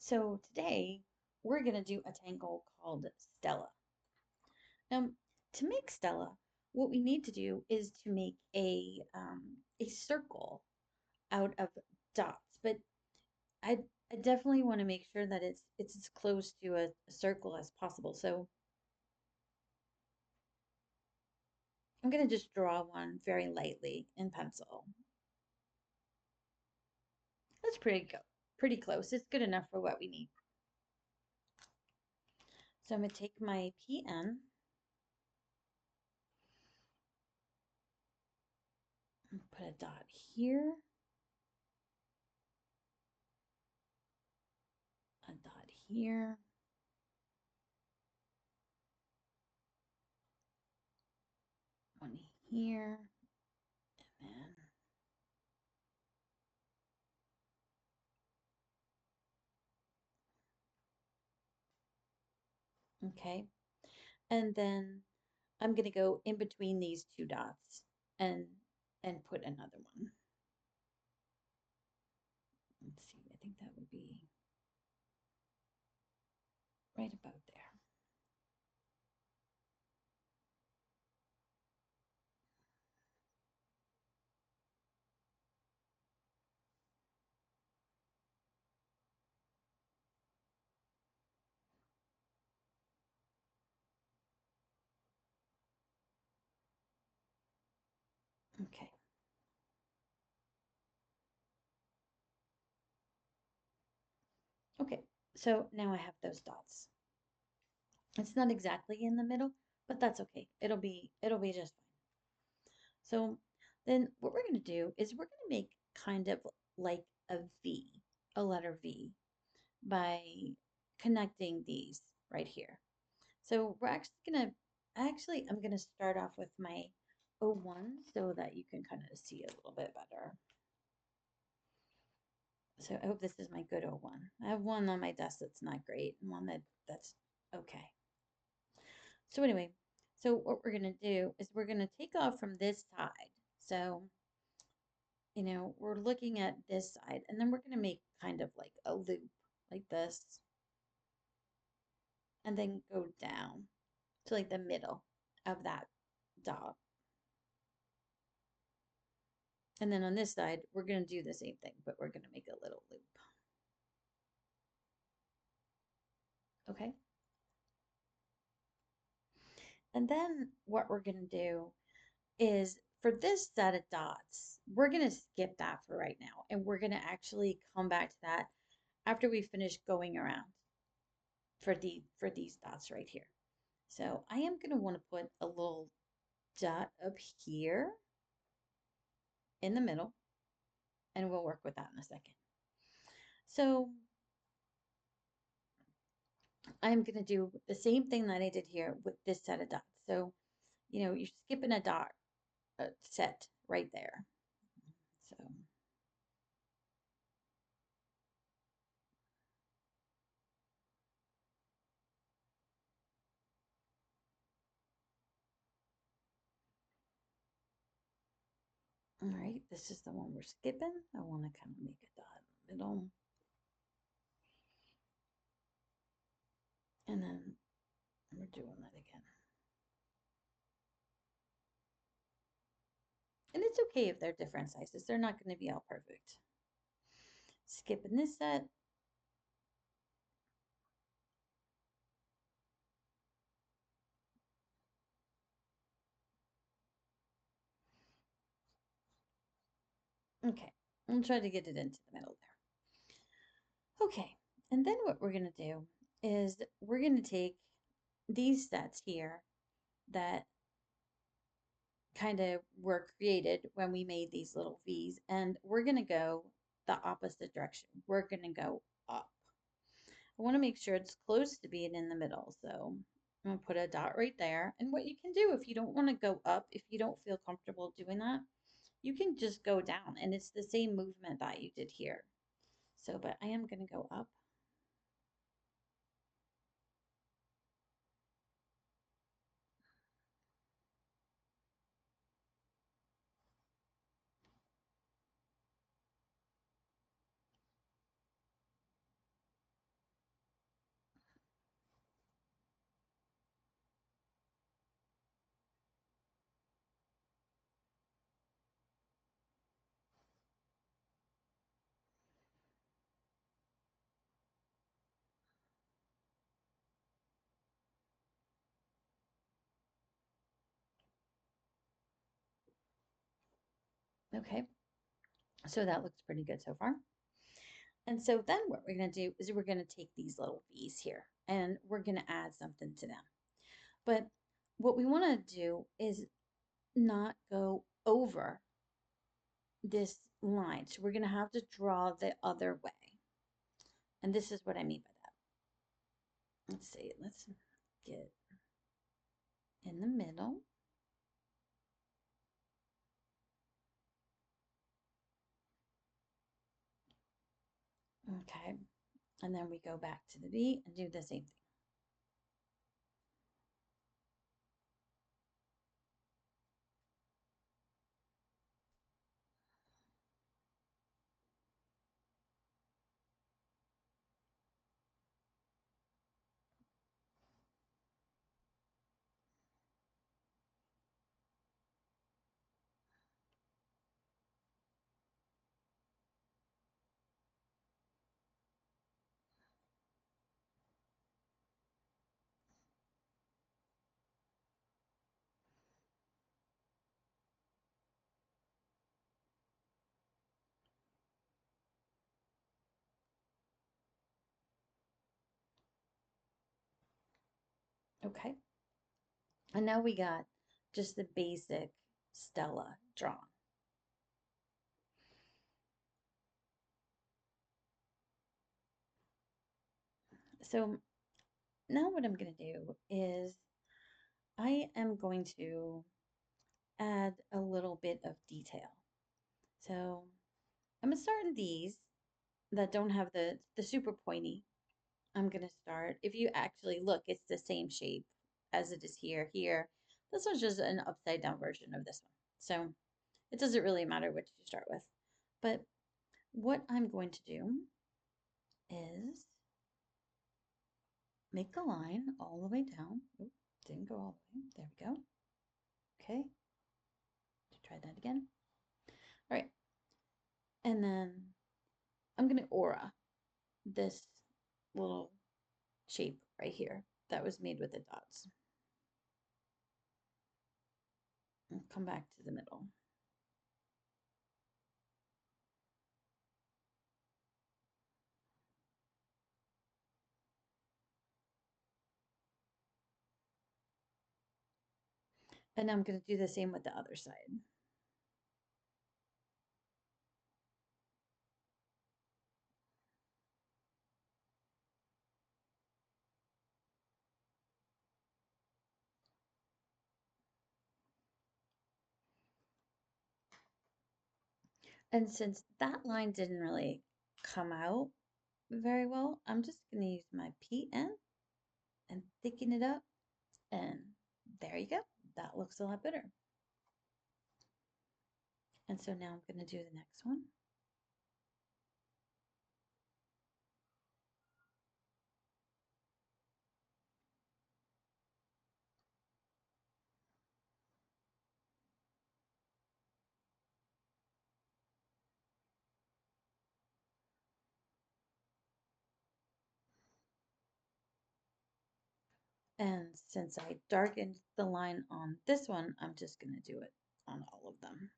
So today we're going to do a tangle called Stella. Now, to make Stella, what we need to do is to make a circle out of dots. But I definitely want to make sure that it's as close to a circle as possible. So I'm going to just draw one very lightly in pencil. That's pretty close. It's good enough for what we need. So I'm going to take my PN and put a dot here, a dot here, one here, and okay. And then I'm going to go in between these two dots and and put another one. Let's see. I think that would be right about there. Okay. Okay. So now I have those dots. It's not exactly in the middle, but that's okay. It'll be just fine. So then what we're going to do is we're going to make kind of like a V, a letter V, by connecting these right here. So we're I'm gonna start off with my O1 so that you can kind of see a little bit better. So I hope this is my good O1. I have one on my desk that's not great and one that's okay. So anyway, so what we're gonna do is we're gonna take off from this side. So, we're looking at this side and then we're gonna make kind of like a loop like this and then go down to like the middle of that dot. And then on this side, we're going to do the same thing, but we're going to make a little loop. Okay. And then what we're going to do is for this set of dots, we're going to skip that for right now. And we're going to actually come back to that after we finish going around for these dots right here. So I am going to want to put a little dot up here in the middle, and we'll work with that in a second. So I'm going to do the same thing that I did here with this set of dots. So, you're skipping a dot set right there. So, all right, this is the one we're skipping. I want to kind of make a dot in the middle. And then we're doing that again. And it's okay if they're different sizes. They're not going to be all perfect. Skipping this set. Okay, I'll try to get it into the middle there. Okay, and then what we're going to do is we're going to take these sets here that kind of were created when we made these little V's, and we're going to go the opposite direction. We're going to go up. I want to make sure it's close to being in the middle. So I'm going to put a dot right there. And what you can do if you don't want to go up, if you don't feel comfortable doing that, you can just go down. And it's the same movement that you did here. So, but I am going to go up. Okay, so that looks pretty good so far. And so then what we're going to do is we're going to take these little V's here and we're going to add something to them. But what we want to do is not go over this line. So we're going to have to draw the other way. And this is what I mean by that. Let's see. Let's get in the middle. Okay. And then we go back to the V and do the same thing. Okay. And now we got just the basic Stella drawn. So now what I'm going to do is I am going to add a little bit of detail. So I'm going to start in these that don't have the super pointy. I'm going to start. If you actually look, it's the same shape as it is here. Here, this one's just an upside down version of this one. So it doesn't really matter which you start with. But what I'm going to do is make a line all the way down. Oop, didn't go all the way. There we go. Okay. Try that again. All right. And then I'm going to aura this little shape right here that was made with the dots. And come back to the middle. And I'm going to do the same with the other side. And since that line didn't really come out very well, I'm just going to use my PN and thicken it up. And there you go. That looks a lot better. And so now I'm going to do the next one. And since I darkened the line on this one, I'm just going to do it on all of them.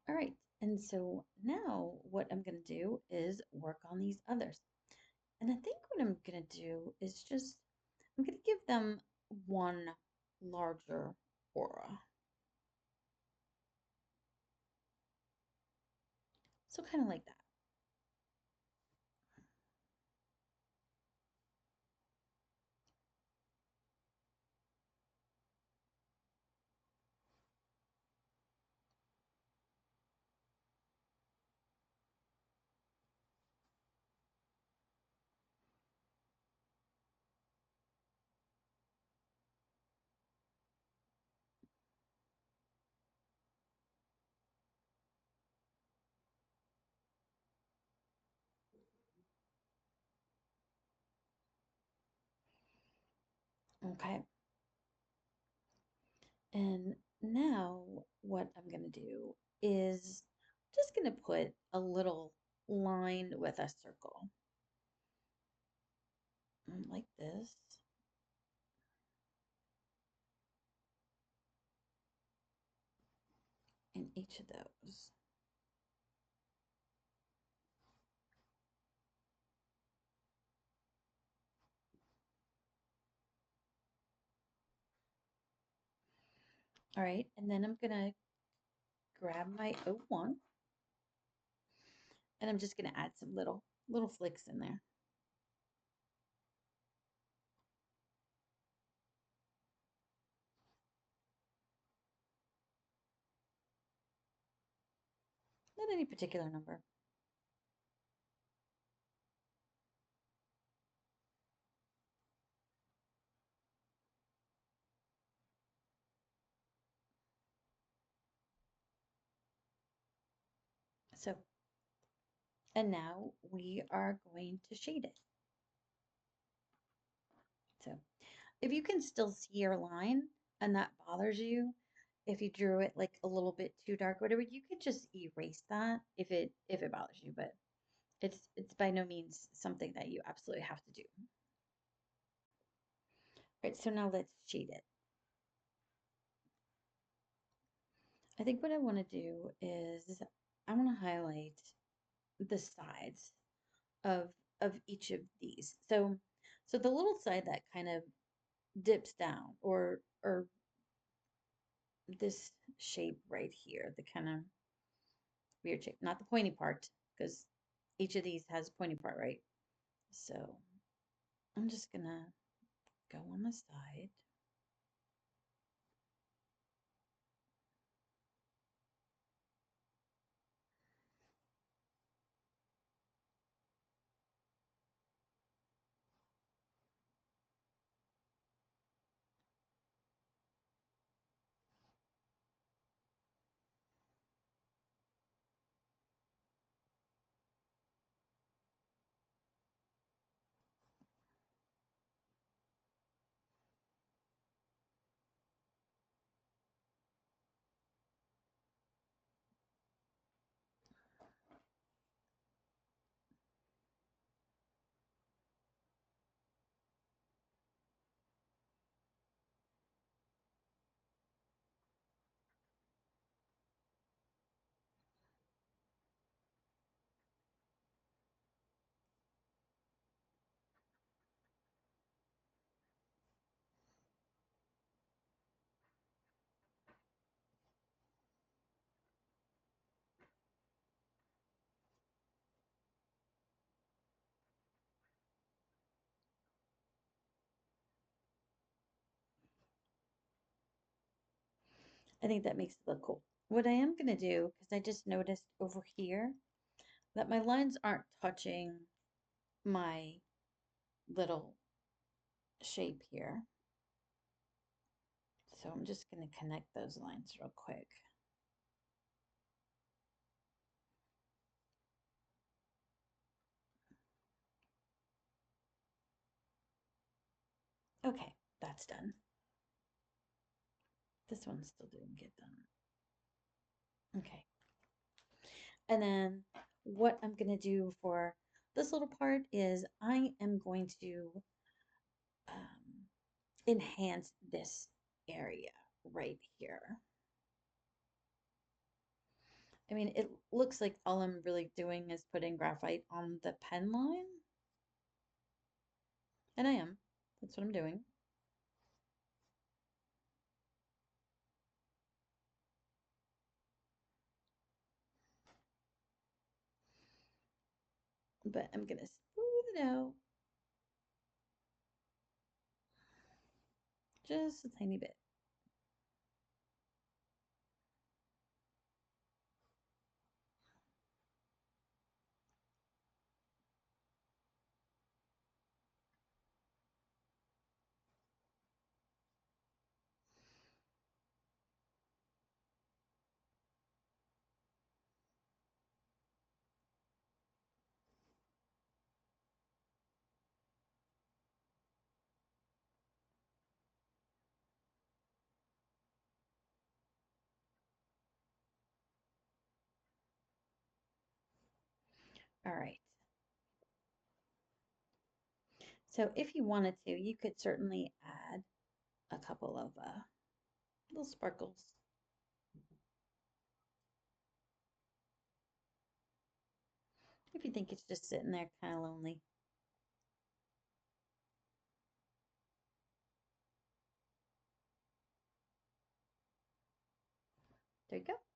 All right, and so now what I'm going to do is work on these others. And I think what I'm going to do is just, I'm going to give them one larger aura. So kind of like that. Okay. And now what I'm going to do is just going to put a little line with a circle like this. In each of those. All right, and then I'm gonna grab my O1 and I'm just gonna add some little flicks in there. Not any particular number. So, and now we are going to shade it. So if you can still see your line and that bothers you, if you drew it like a little bit too dark, whatever, you could just erase that if it bothers you, but it's by no means something that you absolutely have to do. All right, so now let's shade it. I think what I want to do is I want to highlight the sides of each of these. So the little side that kind of dips down or this shape right here, the kind of weird shape, not the pointy part, because each of these has a pointy part, right? So I'm just gonna go on the side. I think that makes it look cool. What I am gonna do, because I just noticed over here that my lines aren't touching my little shape here. So I'm just going to connect those lines real quick. Okay, that's done. This one still didn't get done. Okay. And then what I'm going to do for this little part is I am going to enhance this area right here. I mean, it looks like all I'm really doing is putting graphite on the pen line. And I am. That's what I'm doing. But I'm going to smooth it out just a tiny bit. All right. So if you wanted to, you could certainly add a couple of little sparkles. If you think it's just sitting there kind of lonely. There you go.